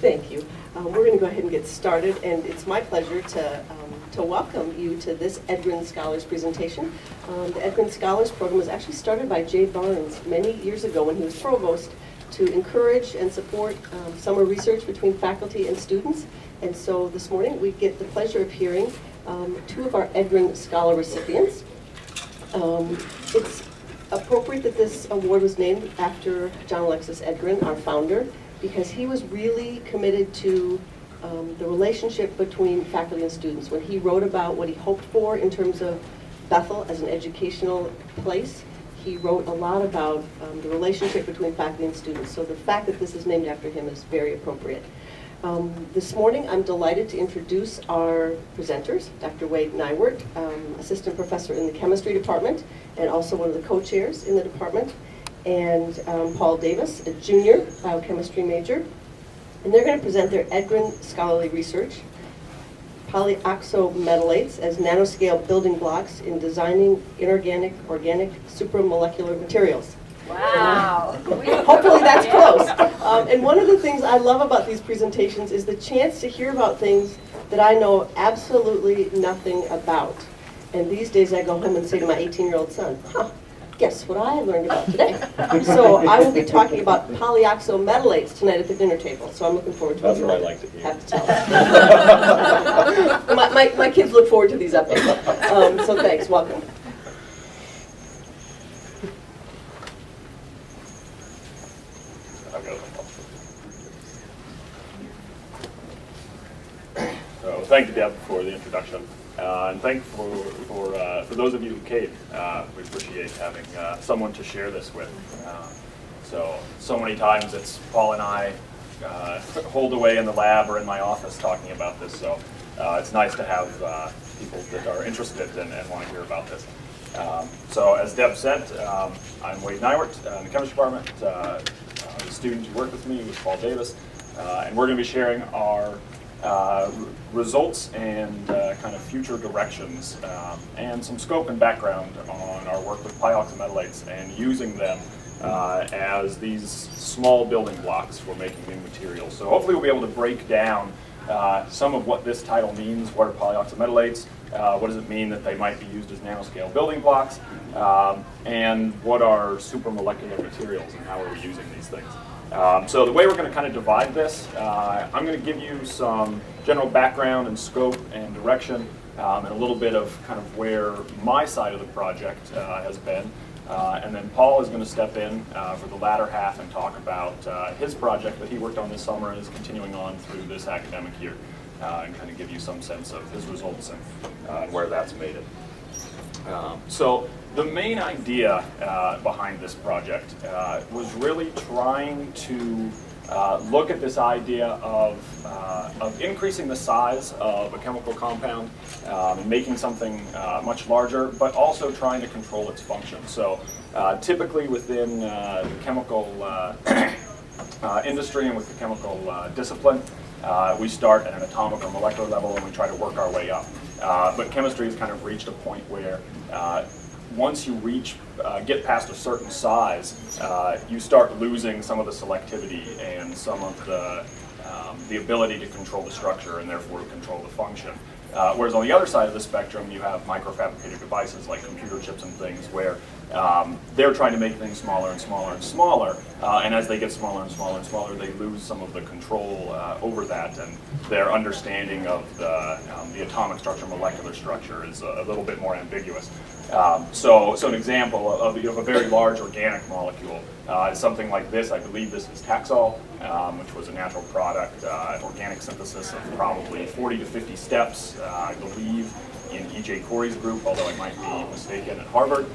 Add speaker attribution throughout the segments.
Speaker 1: Thank you. We're going to go ahead and get started, and it's my pleasure to welcome you to this Edgren Scholars presentation. The Edgren Scholars program was actually started by Jay Barnes many years ago when he was provost to encourage and support summer research between faculty and students. And so this morning we get the pleasure of hearing two of our Edgren Scholar recipients. It's appropriate that this award was named after John Alexis Edgren, our founder, because he was really committed to the relationship between faculty and students. When he wrote about what he hoped for in terms of Bethel as an educational place, he wrote a lot about the relationship between faculty and students. So the fact that this is named after him is very appropriate. This morning, I'm delighted to introduce our presenters, Dr. Wade Neiwert, assistant professor in the chemistry department, and also one of the co-chairs in the department, and Paul Davis, a junior biochemistry major. And they're going to present their Edgren scholarly research, Polyoxometalates as nanoscale building blocks in designing inorganic, organic, supramolecular materials.
Speaker 2: Wow.
Speaker 1: Hopefully that's close. And one of the things I love about these presentations is the chance to hear about things that I know absolutely nothing about. And these days I go home and say to my 18-year-old son, guess what I learned about today? So I will be talking about polyoxometalates tonight at the dinner table. So I'm looking forward to
Speaker 3: That's
Speaker 1: what
Speaker 3: what I like to hear.
Speaker 1: have to tell. my kids look forward to these updates. So thanks, welcome.
Speaker 3: So thank you, Deb, for the introduction, and thank you for those of you who came. We appreciate having someone to share this with. So many times it's Paul and I holed away in the lab or in my office talking about this. So it's nice to have people that are interested and want to hear about this. So as Deb said, I'm Wade Neiwert in the chemistry department. The student who worked with me was Paul Davis, and we're going to be sharing our results and kind of future directions and some scope and background on our work with polyoxometalates and using them as these small building blocks for making new materials. So hopefully we'll be able to break down some of what this title means. What are polyoxometalates? What does it mean that they might be used as nanoscale building blocks? And what are supramolecular materials and how are we using these things? So the way we're going to kind of divide this, I'm going to give you some general background and scope and direction, and a little bit of kind of where my side of the project has been. And then Paul is going to step in for the latter half and talk about his project that he worked on this summer and is continuing on through this academic year, and kind of give you some sense of his results and where that's made it. So the main idea behind this project was really trying to look at this idea of increasing the size of a chemical compound and making something much larger, but also trying to control its function. So typically within the chemical industry and with the chemical discipline, we start at an atomic or molecular level and we try to work our way up. But chemistry has kind of reached a point where once you get past a certain size, you start losing some of the selectivity and some of the ability to control the structure and therefore to control the function. Whereas on the other side of the spectrum, you have microfabricated devices like computer chips and things where they're trying to make things smaller and smaller and smaller, and as they get smaller and smaller and smaller, they lose some of the control over that, and their understanding of the atomic structure, molecular structure is a little bit more ambiguous. So an example of a very large organic molecule is something like this. I believe this is Taxol, which was a natural product, organic synthesis of probably 40 to 50 steps, I believe, in E.J. Corey's group, although I might be mistaken, at Harvard.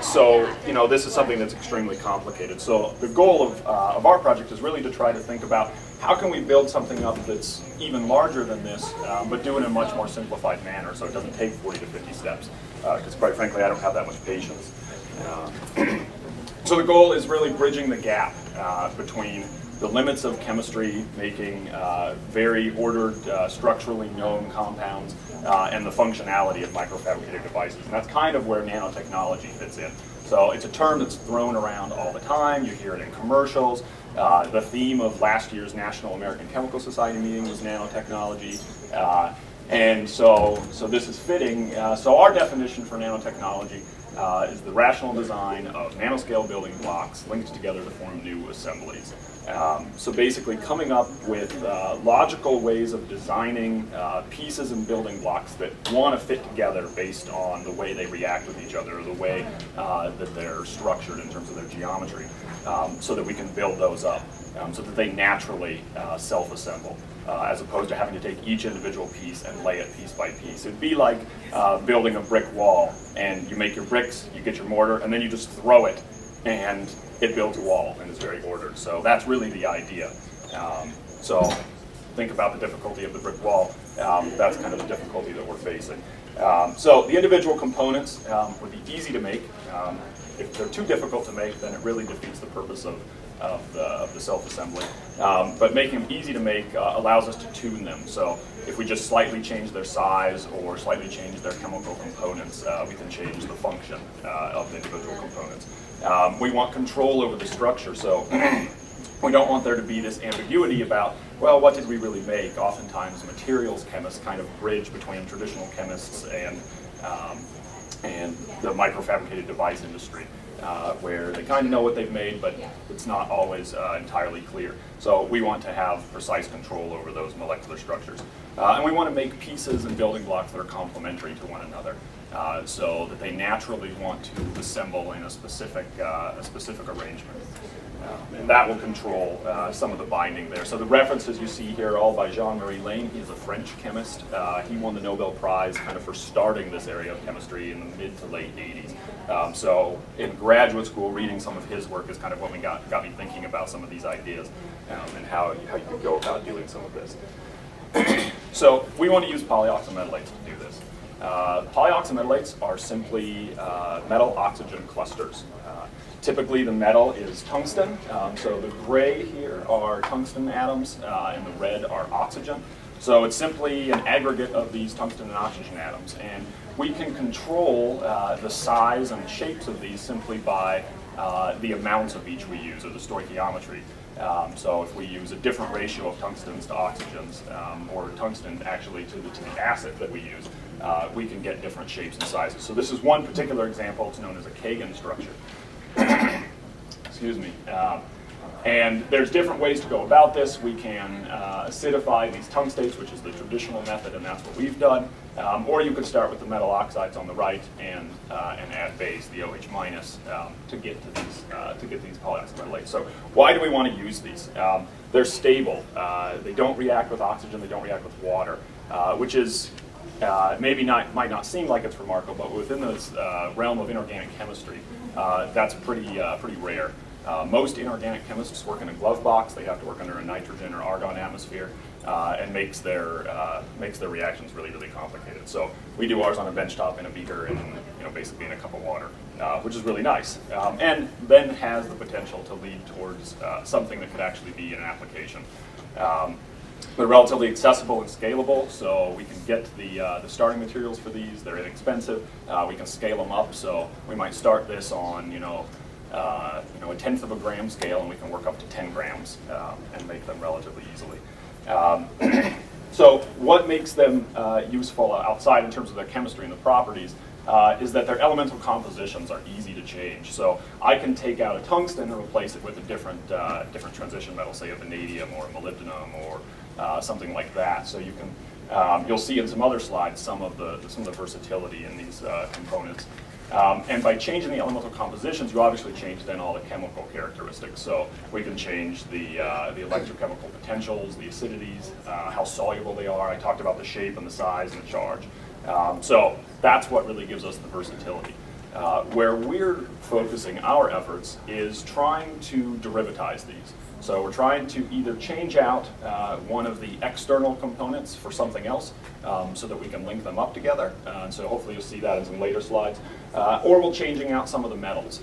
Speaker 3: So, this is something that's extremely complicated. So the goal of our project is really to try to think about how can we build something up that's even larger than this, but do it in a much more simplified manner so it doesn't take 40 to 50 steps, because quite frankly, I don't have that much patience. So the goal is really bridging the gap between the limits of chemistry, making very ordered, structurally known compounds, and the functionality of microfabricated devices. And that's kind of where nanotechnology fits in. So it's a term that's thrown around all the time. You hear it in commercials. The theme of last year's National American Chemical Society meeting was nanotechnology. And so this is fitting. So our definition for nanotechnology is the rational design of nanoscale building blocks linked together to form new assemblies. So basically coming up with logical ways of designing pieces and building blocks that want to fit together based on the way they react with each other, or the way that they're structured in terms of their geometry, so that we can build those up, so that they naturally self-assemble, as opposed to having to take each individual piece and lay it piece by piece. It'd be like building a brick wall, and you make your bricks, you get your mortar, and then you just throw it, and it builds a wall and is very ordered. So that's really the idea. So think about the difficulty of the brick wall. That's kind of the difficulty that we're facing. So the individual components would be easy to make. If they're too difficult to make, then it really defeats the purpose of the self-assembly. But making them easy to make allows us to tune them. So if we just slightly change their size or slightly change their chemical components, we can change the function of the individual components. We want control over the structure, so we don't want there to be this ambiguity about, well, what did we really make? Oftentimes materials chemists kind of bridge between traditional chemists and the microfabricated device industry, where they kind of know what they've made, but it's not always entirely clear. So we want to have precise control over those molecular structures. And we want to make pieces and building blocks that are complementary to one another, so that they naturally want to assemble in a specific arrangement. And that will control some of the binding there. So the references you see here are all by Jean-Marie Lane. He's a French chemist. He won the Nobel Prize kind of for starting this area of chemistry in the mid to late 80s. So in graduate school, reading some of his work is kind of what got me thinking about some of these ideas and how you could go about doing some of this. So we want to use polyoxometalates to do this. Polyoxometalates are simply metal oxygen clusters. Typically the metal is tungsten, so the gray here are tungsten atoms and the red are oxygen. So it's simply an aggregate of these tungsten and oxygen atoms, and we can control the size and shapes of these simply by the amounts of each we use, or the stoichiometry. So if we use a different ratio of tungstens to oxygens, or tungsten actually to the acid that we use, we can get different shapes and sizes. So this is one particular example. It's known as a Kagan structure. Excuse me. And there's different ways to go about this. We can acidify these tungstates, which is the traditional method, and that's what we've done. Or you could start with the metal oxides on the right and add base, the OH minus, to get these polyoxometalates. So why do we want to use these? They're stable. They don't react with oxygen. They don't react with water, which is might not seem like it's remarkable, but within this realm of inorganic chemistry, that's pretty rare. Most inorganic chemists work in a glove box. They have to work under a nitrogen or argon atmosphere, and makes their reactions really, really complicated. So we do ours on a benchtop in a beaker and basically in a cup of water, which is really nice, and then has the potential to lead towards something that could actually be an application. They're relatively accessible and scalable, so we can get the starting materials for these. They're inexpensive. We can scale them up, so we might start this on a 1/10 of a gram scale, and we can work up to 10 grams and make them relatively easily. So what makes them useful outside in terms of their chemistry and the properties is that their elemental compositions are easy to change. So I can take out a tungsten and replace it with a different transition metal, say a vanadium or a molybdenum or something like that. So you can you'll see in some other slides some of the versatility in these components. And by changing the elemental compositions, you obviously change then all the chemical characteristics. So we can change the electrochemical potentials, the acidities, how soluble they are. I talked about the shape and the size and the charge. So that's what really gives us the versatility. Where we're focusing our efforts is trying to derivatize these. So we're trying to either change out one of the external components for something else so that we can link them up together. So hopefully you'll see that in some later slides. Or we're changing out some of the metals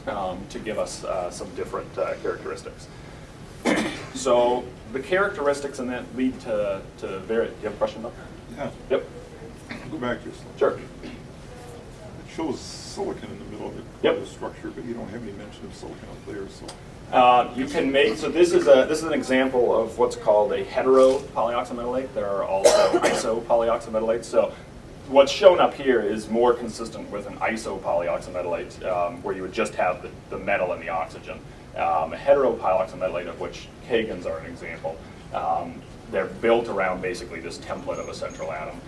Speaker 3: to give us some different characteristics. So the characteristics and that lead to very, do you have a question about that?
Speaker 2: Yeah.
Speaker 3: Yep.
Speaker 2: Go back to your slide.
Speaker 3: Sure.
Speaker 2: It shows silicon in the middle of
Speaker 3: Yep.
Speaker 2: the structure, but you don't have any mention of silicon up there. So
Speaker 3: You can make, so this is an example of what's called a hetero polyoxometalate. There are also iso polyoxometalates. So what's shown up here is more consistent with an iso polyoxometalate, where you would just have the metal and the oxygen. A hetero polyoxometalate, of which Kagan's are an example, they're built around basically this template of a central atom.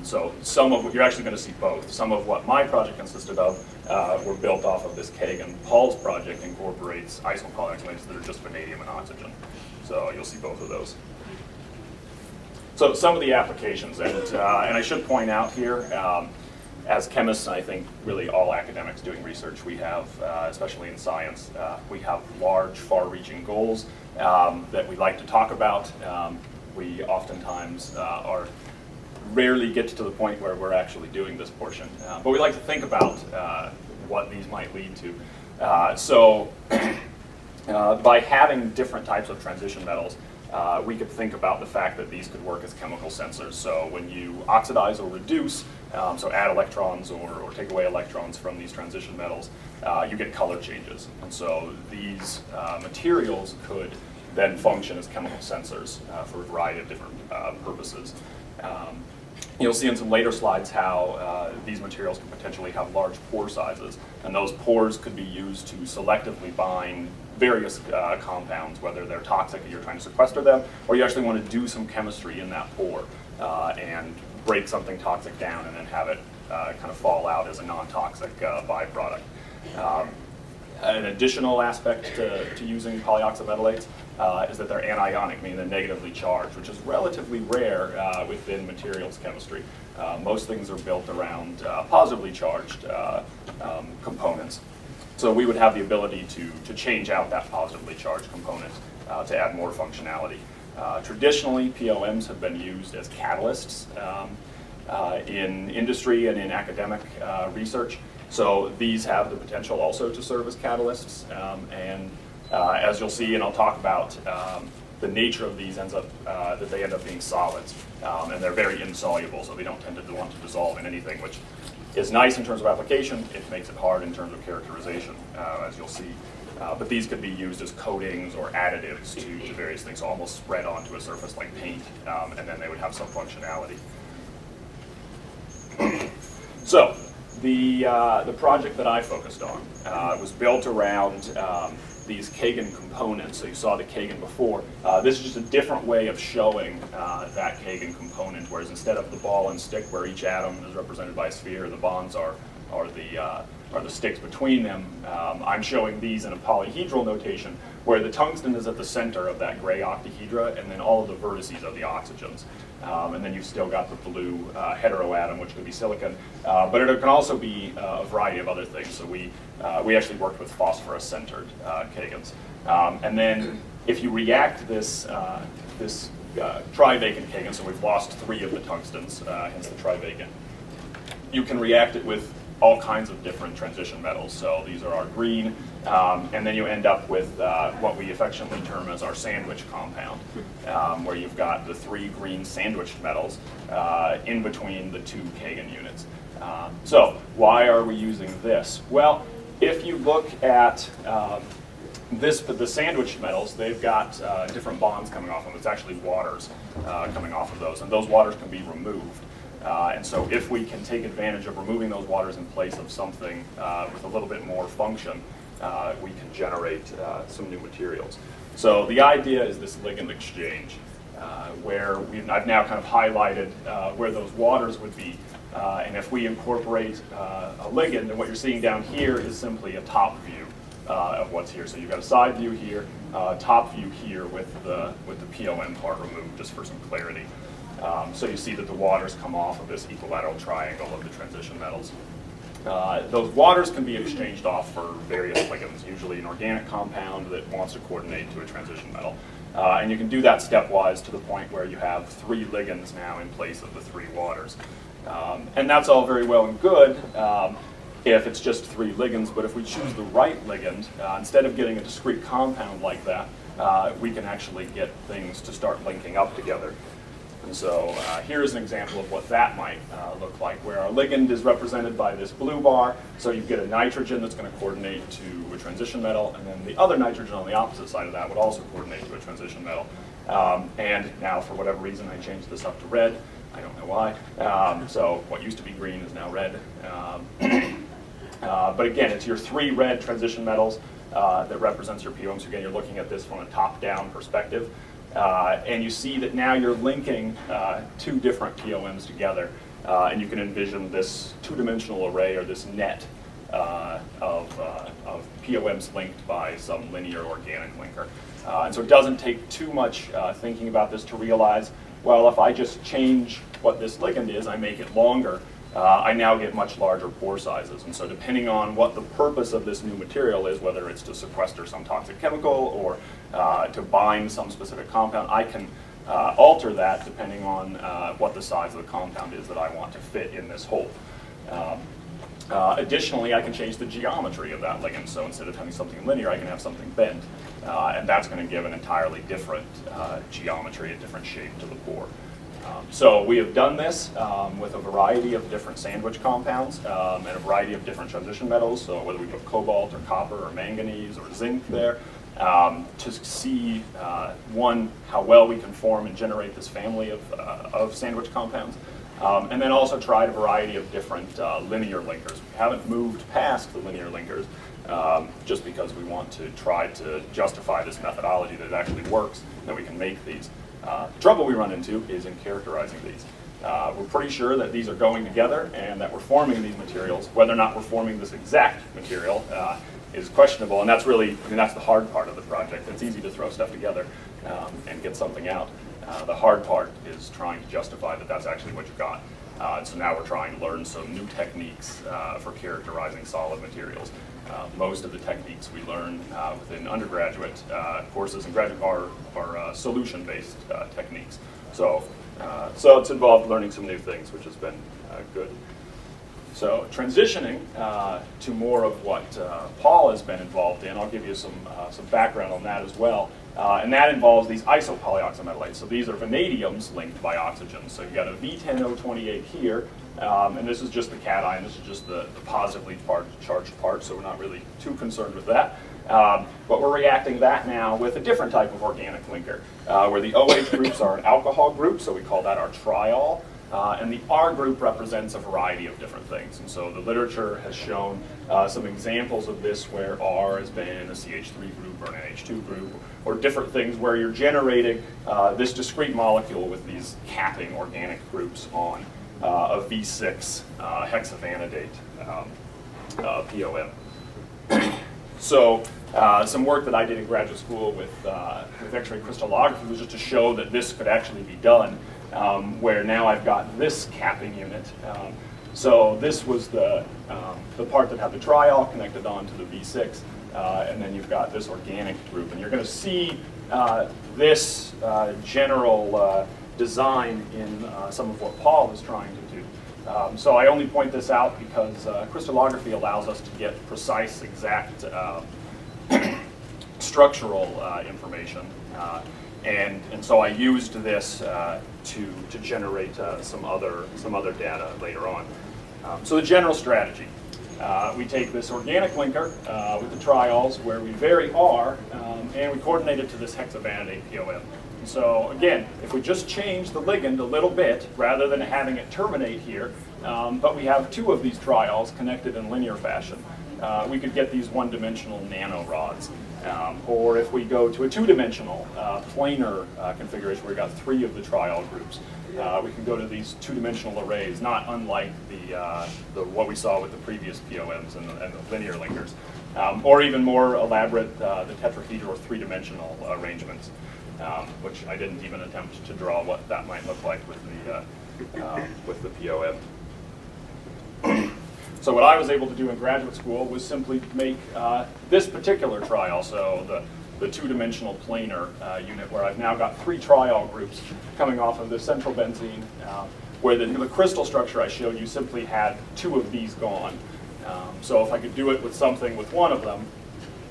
Speaker 3: So some of what you're actually going to see both. Some of what my project consisted of were built off of this Kagan. Paul's project incorporates isopolyoxometalates that are just vanadium and oxygen. So you'll see both of those. So some of the applications, and I should point out here, as chemists, I think really all academics doing research, we have, especially in science, we have large, far-reaching goals that we like to talk about. We oftentimes rarely get to the point where we're actually doing this portion. But we like to think about what these might lead to. So by having different types of transition metals, we could think about the fact that these could work as chemical sensors. So when you oxidize or reduce, so add electrons or take away electrons from these transition metals, you get color changes. And so these materials could then function as chemical sensors for a variety of different purposes. You'll see in some later slides how these materials can potentially have large pore sizes, and those pores could be used to selectively bind various compounds, whether they're toxic and you're trying to sequester them, or you actually want to do some chemistry in that pore and break something toxic down and then have it kind of fall out as a non-toxic byproduct. An additional aspect to using polyoxometalates is that they're anionic, meaning they're negatively charged, which is relatively rare within materials chemistry. Most things are built around positively charged components. So we would have the ability to change out that positively charged component to add more functionality. Traditionally, POMs have been used as catalysts in industry and in academic research. So these have the potential also to serve as catalysts. As you'll see, and I'll talk about, the nature of these ends up that they end up being solids, and they're very insoluble, so they don't tend to want to dissolve in anything, which is nice in terms of application. It makes it hard in terms of characterization, as you'll see. But these could be used as coatings or additives to various things, so almost spread onto a surface like paint, and then they would have some functionality. So the project that I focused on was built around these Kagan components. So you saw the Kagan before. This is just a different way of showing that Kagan component, whereas instead of the ball and stick where each atom is represented by a sphere, the bonds are the sticks between them, I'm showing these in a polyhedral notation where the tungsten is at the center of that gray octahedra, and then all of the vertices are the oxygens. And then you've still got the blue heteroatom, which could be silicon, but it can also be a variety of other things. So we actually worked with phosphorus-centered Kagans. And then if you react this trivacant Kagan, so we've lost 3 of the tungstens, hence the trivacant, you can react it with all kinds of different transition metals. So these are our green, and then you end up with what we affectionately term as our sandwich compound, where you've got the 3 green sandwiched metals in between the 2 Kagan units. So why are we using this? Well, if you look at the sandwiched metals, they've got different bonds coming off them. It's actually waters coming off of those, and those waters can be removed. And so if we can take advantage of removing those waters in place of something with a little bit more function, we can generate some new materials. So the idea is this ligand exchange, where I've now kind of highlighted where those waters would be. And if we incorporate a ligand, and what you're seeing down here is simply a top view of what's here. So you've got a side view here, top view here with the POM part removed, just for some clarity. So you see that the waters come off of this equilateral triangle of the transition metals. Those waters can be exchanged off for various ligands, usually an organic compound that wants to coordinate to a transition metal. And you can do that stepwise to the point where you have 3 ligands now in place of the 3 waters. And that's all very well and good if it's just 3 ligands, but if we choose the right ligand, instead of getting a discrete compound like that, we can actually get things to start linking up together. And so here's an example of what that might look like, where our ligand is represented by this blue bar. So you get a nitrogen that's going to coordinate to a transition metal, and then the other nitrogen on the opposite side of that would also coordinate to a transition metal. And now, for whatever reason, I changed this up to red. I don't know why. So what used to be green is now red. But again, it's your 3 red transition metals that represents your POM. So again, you're looking at this from a top-down perspective. And you see that now you're linking 2 different POMs together. And you can envision this 2-dimensional array, or this net of POMs linked by some linear organic linker. And so it doesn't take too much thinking about this to realize, well, if I just change what this ligand is, I make it longer, I now get much larger pore sizes. And so depending on what the purpose of this new material is, whether it's to sequester some toxic chemical or to bind some specific compound, I can alter that depending on what the size of the compound is that I want to fit in this hole. Additionally, I can change the geometry of that ligand. So instead of having something linear, I can have something bent. And that's going to give an entirely different geometry, a different shape to the pore. So we have done this with a variety of different sandwich compounds and a variety of different transition metals. So whether we put cobalt or copper or manganese or zinc there, to see, one, how well we can form and generate this family of sandwich compounds. And then also tried a variety of different linear linkers. We haven't moved past the linear linkers just because we want to try to justify this methodology that it actually works, that we can make these. The trouble we run into is in characterizing these. We're pretty sure that these are going together and that we're forming these materials. Whether or not we're forming this exact material is questionable, and that's really, that's the hard part of the project. It's easy to throw stuff together and get something out. The hard part is trying to justify that that's actually what you got. So now we're trying to learn some new techniques for characterizing solid materials. Most of the techniques we learn within undergraduate courses and graduate are solution-based techniques. So it's involved learning some new things, which has been good. So transitioning to more of what Paul has been involved in, I'll give you some background on that as well. And that involves these isopolyoxometalates. So these are vanadiums linked by oxygen. So you've got a V10O28 here, and this is just the cation. This is just the positively charged part, so we're not really too concerned with that. But we're reacting that now with a different type of organic linker, where the OH groups are an alcohol group, so we call that our triol. And the R group represents a variety of different things. And so the literature has shown some examples of this where R has been a CH3 group or an NH2 group, or different things where you're generating this discrete molecule with these capping organic groups on a V6 hexavanadate POM. So some work that I did in graduate school with X-ray crystallography was just to show that this could actually be done. Where now I've got this capping unit. So this was the part that had the triol connected onto the V6, and then you've got this organic group. And you're going to see this general design in some of what Paul is trying to do. So I only point this out because crystallography allows us to get precise, exact structural information. And so I used this to generate some other data later on. So the general strategy. We take this organic linker with the triols where we vary R, and we coordinate it to this hexavanadate POM. And so again, if we just change the ligand a little bit, rather than having it terminate here, but we have 2 of these triols connected in linear fashion, we could get these one-dimensional nanorods. Or if we go to a 2-dimensional planar configuration where we've got 3 of the triol groups, we can go to these 2-dimensional arrays, not unlike the what we saw with the previous POMs and the linear linkers, or even more elaborate, the tetrahedral or 3-dimensional arrangements, which I didn't even attempt to draw what that might look like with the POM. So what I was able to do in graduate school was simply make this particular triol, so the 2-dimensional planar unit, where I've now got 3 triol groups coming off of the central benzene, where the crystal structure I showed you simply had 2 of these gone. So if I could do it with something with 1 of them,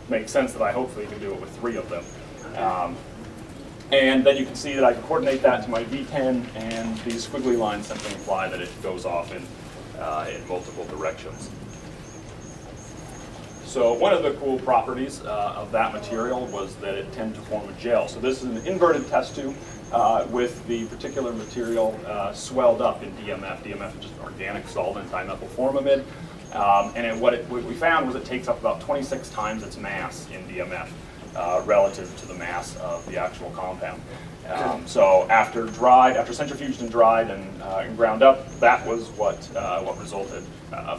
Speaker 3: it makes sense that I hopefully can do it with 3 of them. And then you can see that I can coordinate that to my V10, and these squiggly lines simply imply that it goes off in multiple directions. So one of the cool properties of that material was that it tended to form a gel. So this is an inverted test tube with the particular material swelled up in DMF. DMF is just an organic solvent, dimethylformamide. And what we found was it takes up about 26 times its mass in DMF relative to the mass of the actual compound. So after centrifuged and dried and ground up, that was what resulted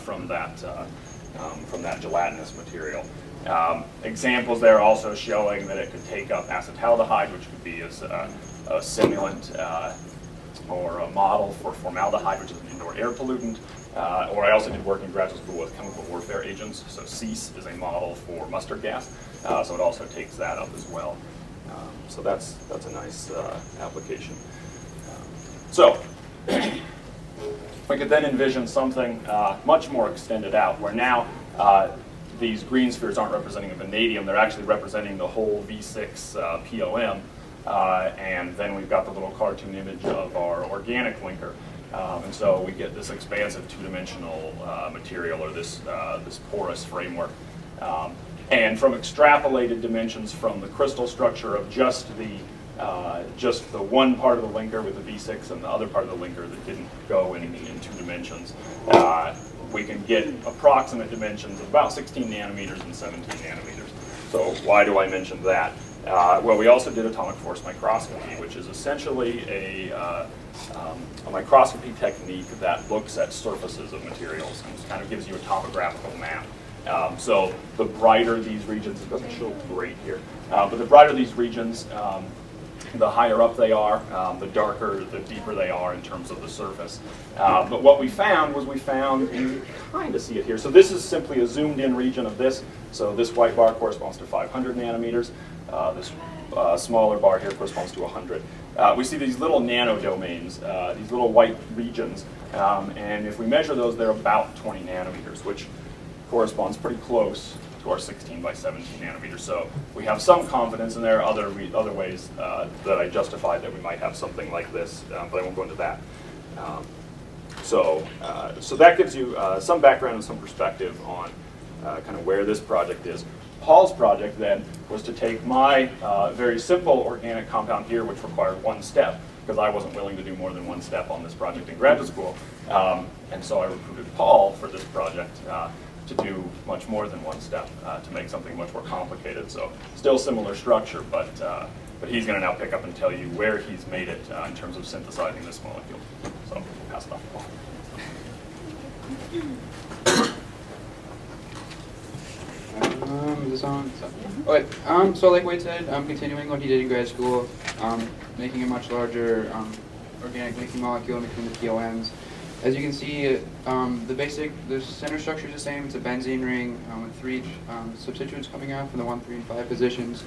Speaker 3: from that gelatinous material. Examples there also showing that it could take up acetaldehyde, which could be as a simulant or a model for formaldehyde, which is an indoor air pollutant. Or I also did work in graduate school with chemical warfare agents. So CEAS is a model for mustard gas. So it also takes that up as well. So that's a nice application. So we could then envision something much more extended out, where now these green spheres aren't representing a vanadium, they're actually representing the whole V6 POM, and then we've got the little cartoon image of our organic linker. And so we get this expansive two-dimensional material, or this porous framework. And from extrapolated dimensions from the crystal structure of just the one part of the linker with the V6 and the other part of the linker that didn't go in 2 dimensions, we can get approximate dimensions of about 16 nanometers and 17 nanometers. So why do I mention that? Well, we also did atomic force microscopy, which is essentially a microscopy technique that looks at surfaces of materials and kind of gives you a topographical map. So the brighter these regions, it doesn't show great here, but the brighter these regions, the higher up they are, the darker, the deeper they are in terms of the surface. But what we found was and you kind of see it here. So this is simply a zoomed in region of this. So this white bar corresponds to 500 nanometers. This smaller bar here corresponds to 100. We see these little nanodomains, these little white regions, and if we measure those, they're about 20 nanometers, which corresponds pretty close to our 16 by 17 nanometers. So we have some confidence, and there are other ways that I justified that we might have something like this, but I won't go into that. So that gives you some background and some perspective on kind of where this project is. Paul's project then was to take my very simple organic compound here, which required one step, because I wasn't willing to do more than one step on this project in graduate school. And so I recruited Paul for this project to do much more than one step, to make something much more complicated. So still similar structure, but he's going to now pick up and tell you where he's made it in terms of synthesizing this molecule. So we'll pass it off to Paul.
Speaker 4: Is this on? Okay. So like Wade said, I'm continuing what he did in grad school, making a much larger organic linking molecule in between the POMs. As you can see, the center structure is the same. It's a benzene ring with 3 substituents coming out from the 1, 3, and 5 positions,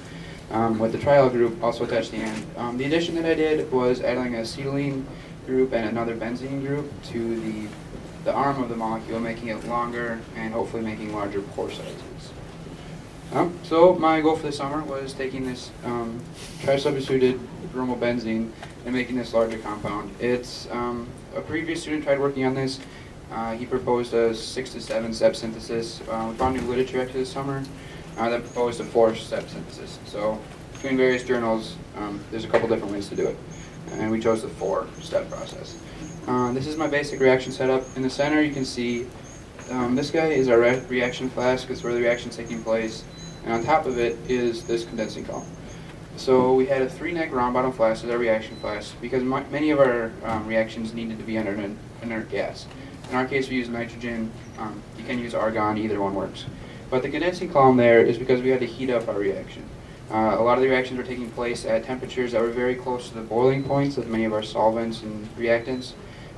Speaker 4: with the trial group also attached to the end. The addition that I did was adding an acetylene group and another benzene group to the arm of the molecule, making it longer and hopefully making larger pore sizes. So my goal for the summer was taking this tri-substituted bromobenzene and making this larger compound. It's a previous student tried working on this. He proposed a 6 to 7 step synthesis. We found new literature after this summer that proposed a 4-step synthesis. So between various journals, there's a couple different ways to do it, and we chose the 4-step process. This is my basic reaction setup. In the center, you can see this guy is our reaction flask. It's where the reaction's taking place. And on top of it is this condensing column. So we had a 3-neck round bottom flask as our reaction flask because many of our reactions needed to be under an inert gas. In our case, we used nitrogen. You can use argon. Either one works. But the condensing column there is because we had to heat up our reaction. A lot of the reactions were taking place at temperatures that were very close to the boiling points of many of our solvents and reactants.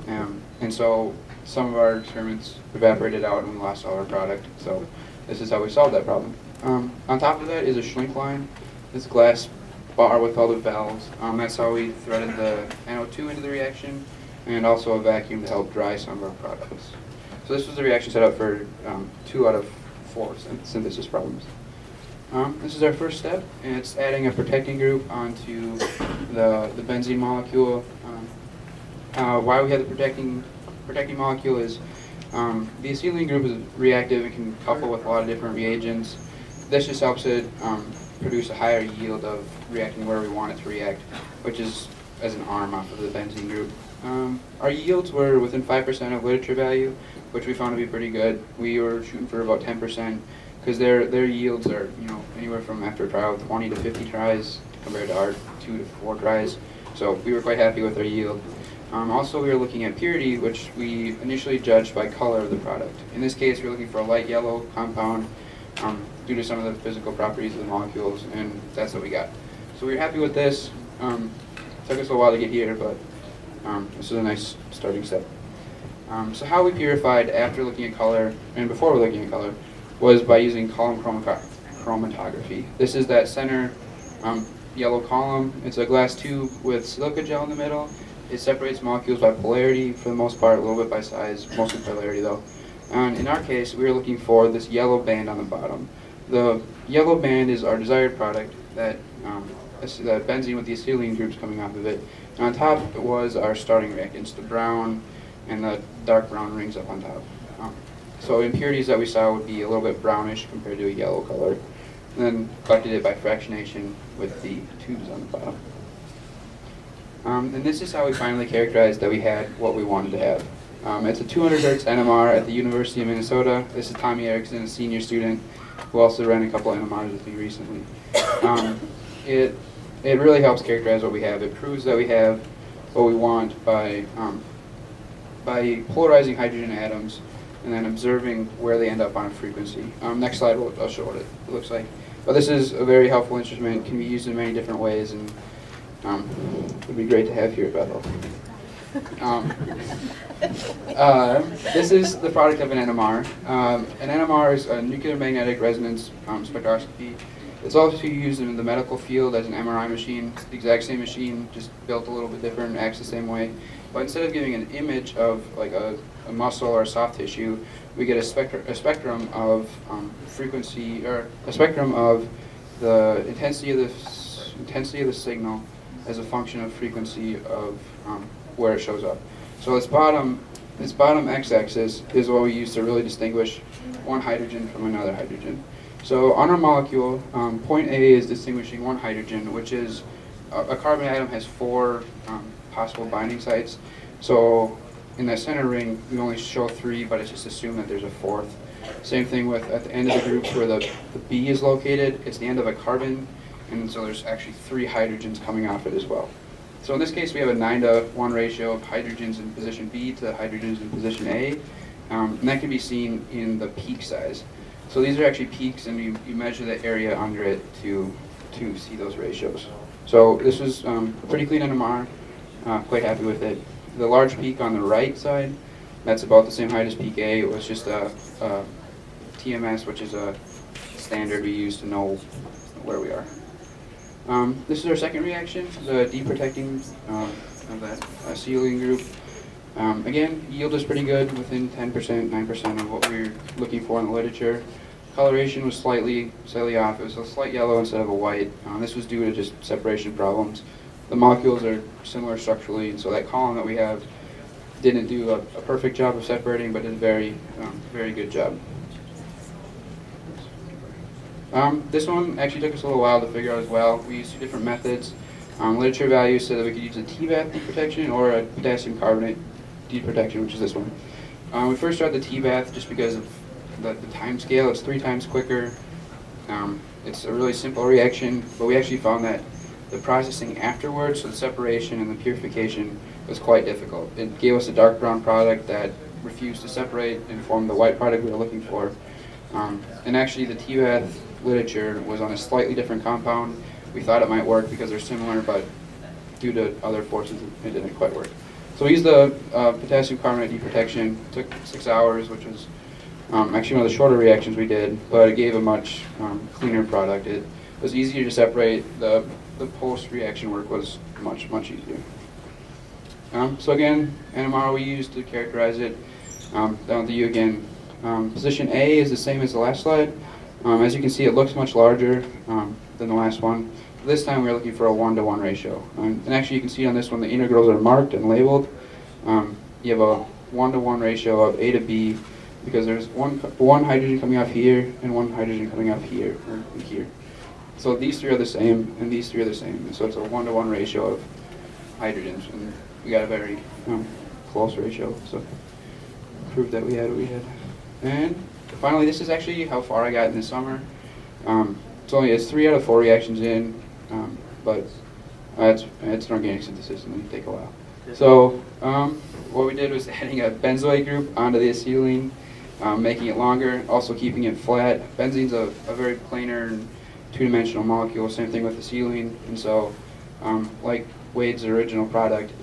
Speaker 4: And so some of our experiments evaporated out and we lost all our product. So this is how we solved that problem. On top of that is a shrink line. This glass bar with all the valves. That's how we threaded the NO2 into the reaction, and also a vacuum to help dry some of our products. So this was the reaction setup for 2 out of 4 synthesis problems. This is our first step, and it's adding a protecting group onto the benzene molecule. Why we have the protecting molecule is the acetylene group is reactive and can couple with a lot of different reagents. This just helps it produce a higher yield of reacting where we want it to react, which is as an arm off of the benzene group. Our yields were within 5% of literature value, which we found to be pretty good. We were shooting for about 10% because their yields are anywhere from after a trial 20 to 50 tries compared to our 2 to 4 tries. So we were quite happy with our yield. Also, we were looking at purity, which we initially judged by color of the product. In this case, we were looking for a light yellow compound due to some of the physical properties of the molecules, and that's what we got. So we were happy with this. Took us a while to get here, but this is a nice starting step. So how we purified after looking at color, and before we're looking at color, was by using column chromatography. This is that center yellow column. It's a glass tube with silica gel in the middle. It separates molecules by polarity for the most part, a little bit by size, mostly polarity though. And in our case, we were looking for this yellow band on the bottom. The yellow band is our desired product, that benzene with the acetylene groups coming off of it. And on top was our starting reactants, the brown and the dark brown rings up on top. So impurities that we saw would be a little bit brownish compared to a yellow color. And then collected it by fractionation with the tubes on the bottom. And this is how we finally characterized that we had what we wanted to have. It's a 200 Hz NMR at the University of Minnesota. This is Tommy Erickson, a senior student, who also ran a couple NMRs with me recently. It really helps characterize what we have. It proves that we have what we want by polarizing hydrogen atoms and then observing where they end up on a frequency. Next slide, I'll show what it looks like. But this is a very helpful instrument, can be used in many different ways, and it would be great to have here at Bethel. This is the product of an NMR. An NMR is a nuclear magnetic resonance spectroscopy. It's also used in the medical field as an MRI machine. It's the exact same machine, just built a little bit different, acts the same way. But instead of giving an image of like a muscle or a soft tissue, we get a spectrum of frequency, or a spectrum of the intensity of the signal as a function of frequency of where it shows up. So this bottom x-axis is what we use to really distinguish one hydrogen from another hydrogen. So on our molecule, point A is distinguishing one hydrogen, which is a carbon atom has 4 possible binding sites. So in that center ring, we only show 3, but it's just assumed that there's a 4th. Same thing with at the end of the groups where the B is located, it's the end of a carbon, and so there's actually 3 hydrogens coming off it as well. So in this case, we have a 9:1 ratio of hydrogens in position B to hydrogens in position A, and that can be seen in the peak size. So these are actually peaks, and you measure the area under it to see those ratios. So this was a pretty clean NMR, quite happy with it. The large peak on the right side, that's about the same height as peak A. It was just a TMS, which is a standard we use to know where we are. This is our second reaction, the deprotecting of that acetylene group. Again, yield is pretty good, within 10%, 9% of what we're looking for in the literature. Coloration was slightly off. It was a slight yellow instead of a white. This was due to just separation problems. The molecules are similar structurally, and so that column that we have didn't do a perfect job of separating, but did a very good job. This one actually took us a little while to figure out as well. We used 2 different methods. Literature values said that we could use a T-bath deprotection or a potassium carbonate deprotection, which is this one. We first tried the T-bath just because of the time scale. It's 3 times quicker. It's a really simple reaction, but we actually found that the processing afterwards, so the separation and the purification, was quite difficult. It gave us a dark brown product that refused to separate and form the white product we were looking for. And actually the T-bath literature was on a slightly different compound. We thought it might work because they're similar, but due to other forces, it didn't quite work. So we used the potassium carbonate deprotection. It took 6 hours, which was actually one of the shorter reactions we did, but it gave a much cleaner product. It was easier to separate. The post-reaction work was much easier. So again, NMR we used to characterize it. Down to you again. Position A is the same as the last slide. As you can see, it looks much larger than the last one. this time we were looking for a 1-to-1 ratio. And actually you can see on this one the integrals are marked and labeled. You have a 1-to-1 ratio of A to B because there's one hydrogen coming off here and one hydrogen coming off here or here. So these three are the same and these three are the same. So it's a 1-to-1 ratio of hydrogens, and we got a very close ratio. So proved that we had what we had. And finally, this is actually how far I got in the summer. It's 3 out of 4 reactions in, but it's an organic synthesis and they take a while. So what we did was adding a benzoate group onto the acetylene, making it longer, also keeping it flat. Benzene's a very planar and two-dimensional molecule, same thing with acetylene, and so like Wade's original product,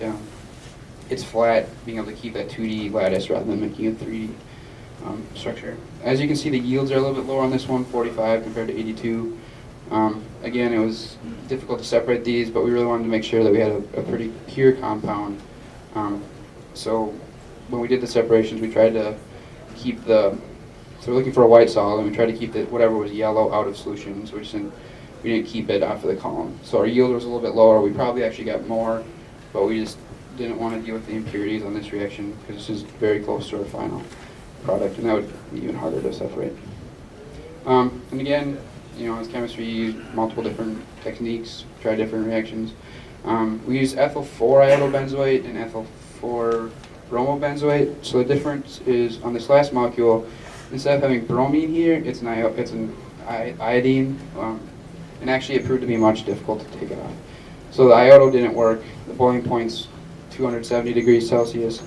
Speaker 4: it's flat, being able to keep that 2D lattice rather than making a 3D structure. As you can see, the yields are a little bit lower on this one, 45 compared to 82. Again, it was difficult to separate these, but we really wanted to make sure that we had a pretty pure compound. So when we did the separations, we tried to keep so we're looking for a white solid, and we tried to keep whatever was yellow out of solution, so we didn't keep it off of the column. So our yield was a little bit lower. We probably actually got more, but we just didn't want to deal with the impurities on this reaction because this is very close to our final product, and that would be even harder to separate. And again, as chemistry, you use multiple different techniques, try different reactions. We use ethyl 4-iodobenzoate and ethyl 4-bromobenzoate. So the difference is on this last molecule, instead of having bromine here, it's an iodine, and actually it proved to be much difficult to take it off. So the iodo didn't work. The boiling point's 270 degrees Celsius.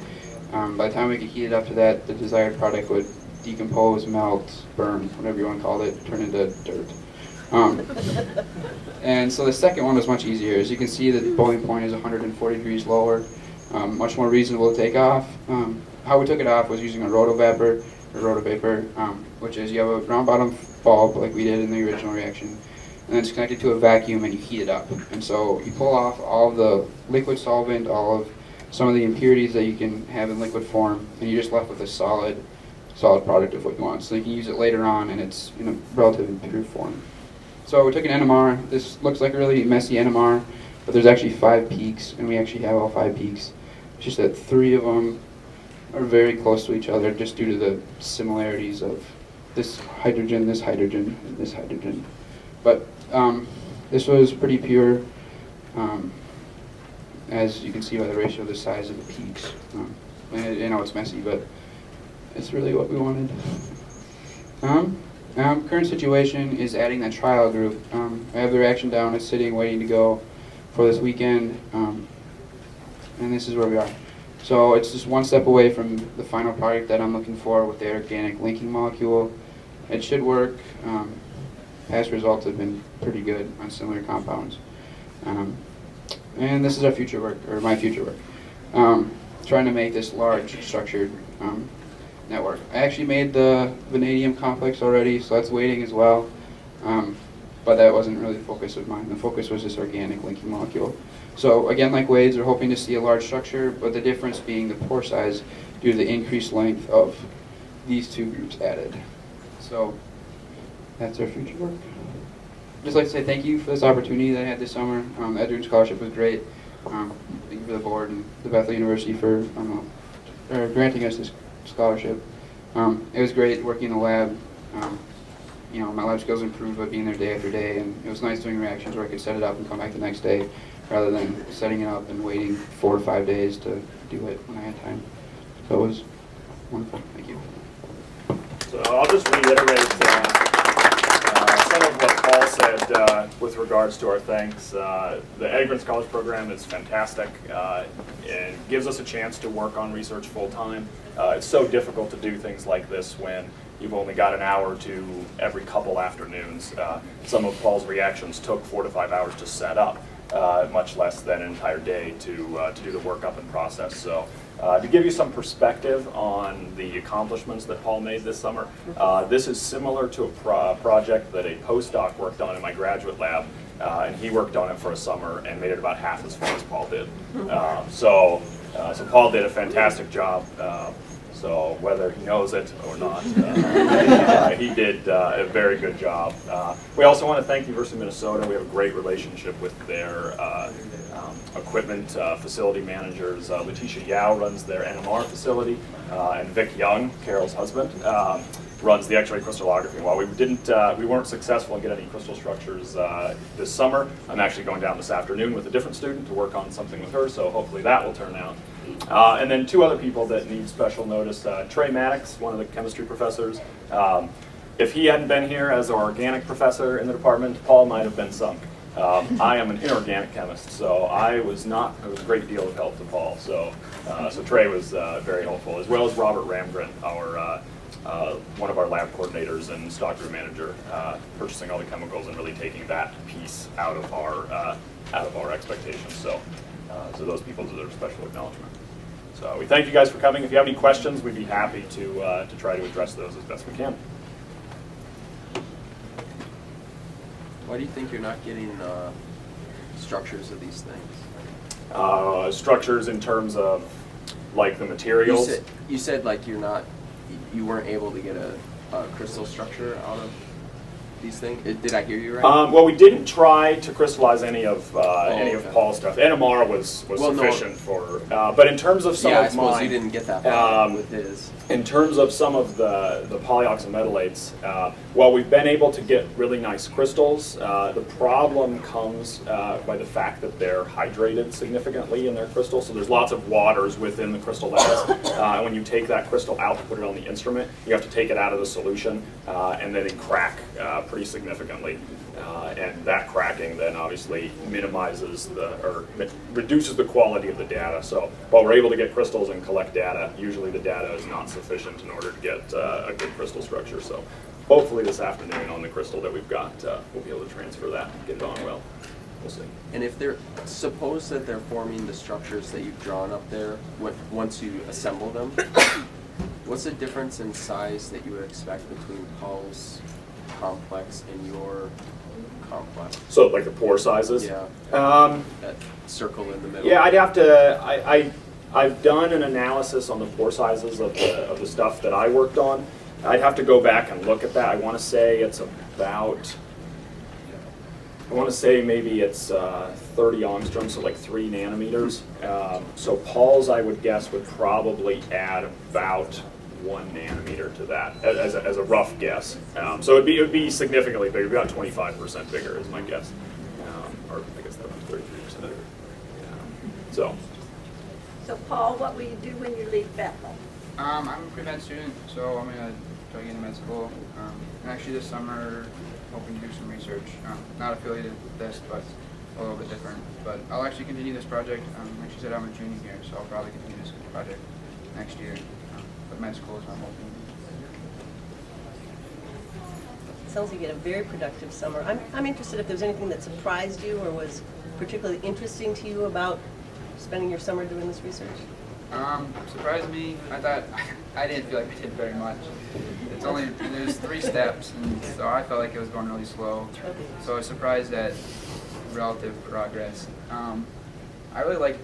Speaker 4: By the time we could heat it up to that, the desired product would decompose, melt, burn, whatever you want to call it, turn into dirt. And so the second one was much easier. As you can see, the boiling point is 140 degrees lower, much more reasonable to take off. How we took it off was using a rotovapor, which is you have a round bottom bulb like we did in the original reaction, and then it's connected to a vacuum and you heat it up. And so you pull off all of the liquid solvent, all of some of the impurities that you can have in liquid form, and you're just left with a solid product of what you want. So you can use it later on, and it's in a relatively pure form. So we took an NMR. This looks like a really messy NMR, but there's actually 5 peaks, and we actually have all 5 peaks. It's just that 3 of them are very close to each other just due to the similarities of this hydrogen, and this hydrogen. But this was pretty pure, as you can see by the ratio of the size of the peaks. And it's messy, but it's really what we wanted. Current situation is adding that trial group. I have the reaction down. It's sitting, waiting to go for this weekend, and this is where we are. So it's just one step away from the final product that I'm looking for with the organic linking molecule. It should work. Past results have been pretty good on similar compounds. And this is our future work, or my future work. Trying to make this large structured network. I actually made the vanadium complex already, so that's waiting as well. But that wasn't really the focus of mine. The focus was this organic linking molecule. So again, like Wade's, we're hoping to see a large structure, but the difference being the pore size due to the increased length of these 2 groups added. So that's our future work. Just like to say thank you for this opportunity that I had this summer. The Edgren Scholarship was great. Thank you for the board and the Bethel University for granting us this scholarship. It was great working in the lab. My lab skills improved by being there day after day, and it was nice doing reactions where I could set it up and come back the next day rather than setting it up and waiting 4 to 5 days to do it when I had time. So it was wonderful. Thank you.
Speaker 3: So I'll just reiterate some of what Paul said with regards to our thanks. The Edgren Scholarship Program is fantastic. It gives us a chance to work on research full-time. It's so difficult to do things like this when you've only got an hour or 2 every couple afternoons. Some of Paul's reactions took 4 to 5 hours to set up, much less than an entire day to do the workup and process. So to give you some perspective on the accomplishments that Paul made this summer, this is similar to a project that a postdoc worked on in my graduate lab, and he worked on it for a summer and made it about half as far as Paul did. So Paul did a fantastic job. So whether he knows it or not, he did a very good job. We also want to thank the University of Minnesota. We have a great relationship with their equipment facility managers. Letitia Yao runs their NMR facility, and Vic Young, Carol's husband, runs the X-ray crystallography. While we weren't successful in getting any crystal structures this summer, I'm actually going down this afternoon with a different student to work on something with her, so hopefully that will turn out. And then two other people that need special notice. Trey Maddox, one of the chemistry professors. If he hadn't been here as our organic professor in the department, Paul might have been sunk. I am an inorganic chemist, so it was a great deal of help to Paul. So Trey was very helpful, as well as Robert Ramgren, one of our lab coordinators and stockroom manager, purchasing all the chemicals and really taking that piece out of our expectations. So those people deserve special acknowledgement. So we thank you guys for coming. If you have any questions, we'd be happy to try to address those as best we can.
Speaker 5: Why do you think you're not getting structures of these things?
Speaker 3: Structures in terms of like the materials.
Speaker 5: You said like you weren't able to get a crystal structure out of these things. Did I hear you right?
Speaker 3: Well, we didn't try to crystallize any of Paul's stuff. NMR was sufficient for, but in terms of some
Speaker 5: I
Speaker 3: of
Speaker 5: suppose
Speaker 3: mine,
Speaker 5: you didn't get that far with his.
Speaker 3: in terms of some of the polyoxometalates, while we've been able to get really nice crystals, the problem comes by the fact that they're hydrated significantly in their crystals. So there's lots of waters within the crystal lattice. And when you take that crystal out to put it on the instrument, you have to take it out of the solution, and then they crack pretty significantly. And that cracking then obviously reduces the quality of the data. So while we're able to get crystals and collect data, usually the data is not sufficient in order to get a good crystal structure. So hopefully this afternoon on the crystal that we've got, we'll be able to transfer that and get it on well. We'll see.
Speaker 5: And if suppose that they're forming the structures that you've drawn up there, once you assemble them, what's the difference in size that you would expect between Paul's complex and your complex?
Speaker 3: So like the pore sizes?
Speaker 5: Yeah. That circle in the middle.
Speaker 3: Yeah, I'd have to. I've done an analysis on the pore sizes of the stuff that I worked on. I'd have to go back and look at that. I want to say it's about. I want to say maybe it's 30 angstroms, so like 3 nanometers. So Paul's, I would guess, would probably add about 1 nanometer to that as a rough guess. So it would be significantly bigger, about 25% bigger is my guess, or I guess that was 33% bigger.
Speaker 6: So Paul, what will you do when you leave Bethel?
Speaker 4: I'm a pre-med student, so I'm going to try to get into med school. And actually this summer, hoping to do some research. Not affiliated with this, but a little bit different. But I'll actually continue this project. Like she said, I'm a junior here, so I'll probably continue this project next year. But med school is what I'm hoping.
Speaker 1: Sounds like you had a very productive summer. I'm interested if there's anything that surprised you or was particularly interesting to you about spending your summer doing this research.
Speaker 4: Surprised me. I didn't feel like I did very much. There's 3 steps, and so I felt like it was going really slow. So I was surprised at relative progress. I really like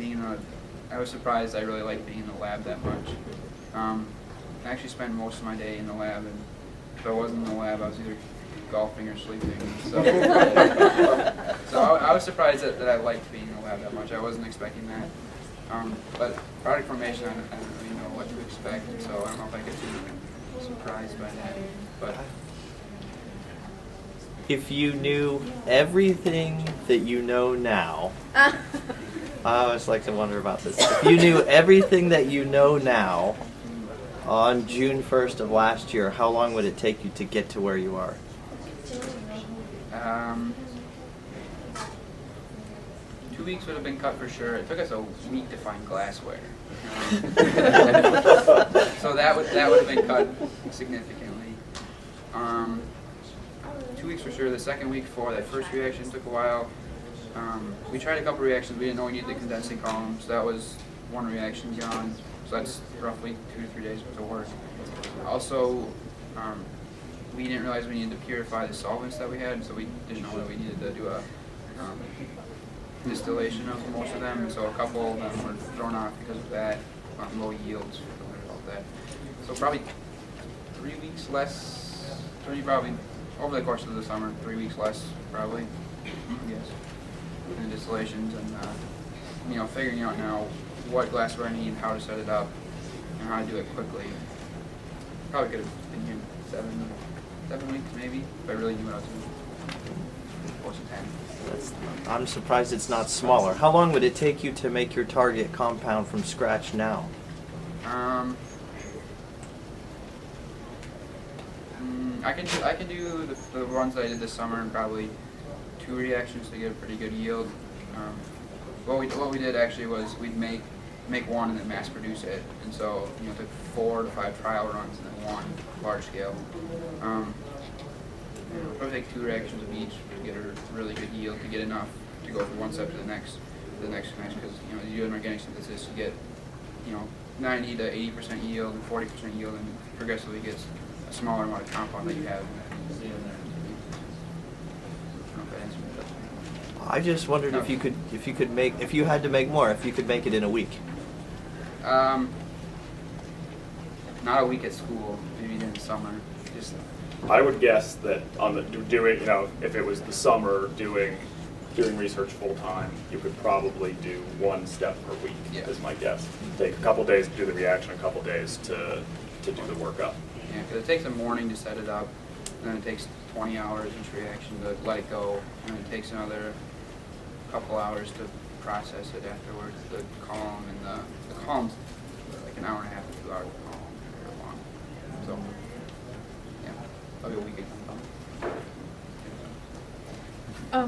Speaker 4: I was surprised I really liked being in the lab that much. I actually spent most of my day in the lab, and if I wasn't in the lab, I was either golfing or sleeping. So, I was surprised that I liked being in the lab that much. I wasn't expecting that. But product formation, I don't really know what to expect, so I don't know if I get too surprised by that. But
Speaker 7: if you knew everything that you know now, I always like to wonder about this. If you knew everything that you know now on June 1st of last year, how long would it take you to get to where you are?
Speaker 4: 2 weeks would have been cut for sure. It took us a week to find glassware. So that would have been cut significantly. 2 weeks for sure. The second week for that first reaction took a while. We tried a couple reactions. We didn't know we needed the condensing column, so that was 1 reaction gone. So that's roughly 2 to 3 days worth of work. Also, we didn't realize we needed to purify the solvents that we had, so we didn't know that we needed to do a distillation of most of them. So a couple of them were thrown off because of that, low yields. that. So probably 3 weeks less, probably over the course of the summer, 3 weeks less probably, yes, in distillations and figuring out now what glassware I need, how to set it up, and how to do it quickly. Probably could have been here 7 weeks maybe, if I really knew what I was doing. Close to 10.
Speaker 7: I'm surprised it's not smaller. How long would it take you to make your target compound from scratch now?
Speaker 4: I can do the ones that I did this summer in probably 2 reactions to get a pretty good yield. What we did actually was we'd make one and then mass produce it, and so it took 4 to 5 trial runs and then 1 large scale. Probably take 2 reactions of each to get a really good yield, to get enough to go from one step to the next because you do an organic synthesis, you get 90 to 80% yield and 40% yield, and progressively gets a smaller amount of compound that you have.
Speaker 7: I just wondered if you had to make more, if you could make it in a week.
Speaker 4: Not a week at school, maybe in the summer. Just
Speaker 3: I would guess that on the doing, if it was the summer doing research full time, you could probably do 1 step per week.
Speaker 4: Yeah.
Speaker 3: Is my guess. Take a couple days to do the reaction, a couple days to do the workup.
Speaker 4: Yeah, because it takes a morning to set it up, and then it takes 20 hours each reaction to let it go, and it takes another couple hours to process it afterwards. The column and the column's like an hour and a half to 2 hours per column, very long. So yeah, probably a week at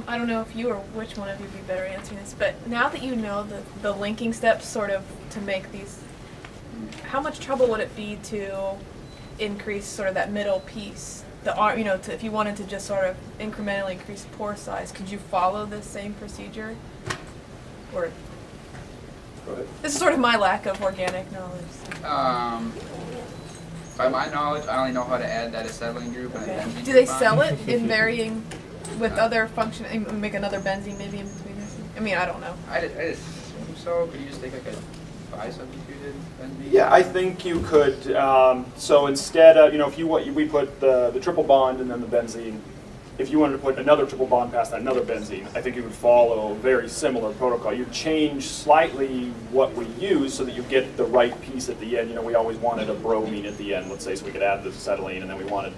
Speaker 8: I don't know if you or which one of you would be better answering this, but now that you know the linking steps sort of to make these, how much trouble would it be to increase sort of that middle piece? If you wanted to just sort of incrementally increase pore size, could you follow this same procedure? Or
Speaker 3: Go ahead.
Speaker 8: this is sort of my lack of organic knowledge.
Speaker 4: By my knowledge, I only know how to add that acetylene group. And
Speaker 8: Okay.
Speaker 4: benzene
Speaker 8: Do they
Speaker 4: group on.
Speaker 8: sell it in varying with other function? Make another benzene maybe in between this? I mean, I don't know.
Speaker 4: I just assume so. Could you just take like a bi-substituted benzene?
Speaker 3: Yeah, I think you could. So instead of, we put the triple bond and then the benzene. If you wanted to put another triple bond past that, another benzene, I think you would follow a very similar protocol. You change slightly what we use so that you get the right piece at the end. We always wanted a bromine at the end, let's say, so we could add the acetylene, and then we wanted,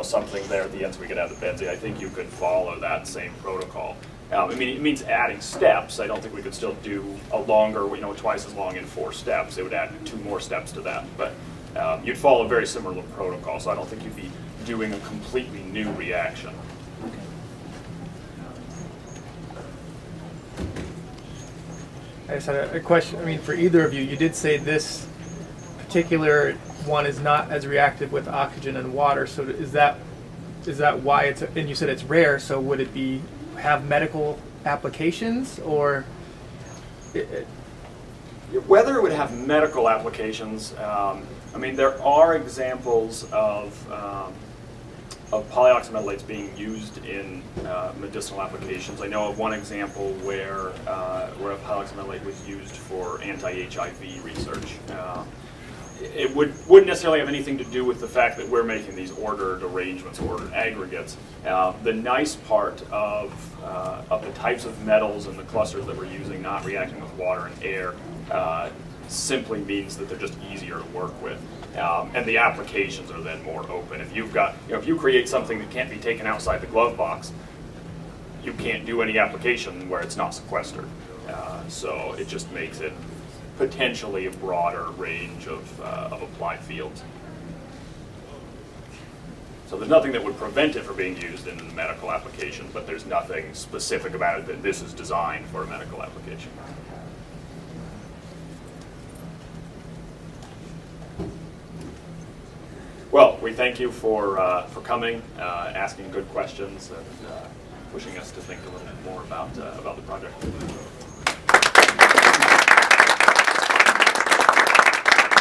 Speaker 3: something there at the end so we could add the benzene. I think you could follow that same protocol. It means adding steps. I don't think we could still do a longer, twice as long in 4 steps. It would add 2 more steps to that. But you'd follow a very similar protocol, so I don't think you'd be doing a completely new reaction.
Speaker 9: I just had a question. For either of you, you did say this particular one is not as reactive with oxygen and water. So is that why it's? And you said it's rare. So would it have medical applications or?
Speaker 3: Whether it would have medical applications, there are examples of polyoxometalates being used in medicinal applications. I know of one example where a polyoxometalate was used for anti-HIV research. It wouldn't necessarily have anything to do with the fact that we're making these ordered arrangements, ordered aggregates. The nice part of the types of metals and the clusters that we're using not reacting with water and air simply means that they're just easier to work with. And the applications are then more open. If if you create something that can't be taken outside the glove box, you can't do any application where it's not sequestered. So it just makes it potentially a broader range of applied fields. So there's nothing that would prevent it from being used in a medical application, but there's nothing specific about it that this is designed for a medical application. Well, we thank you for coming, asking good questions, and pushing us to think a little bit more about the project.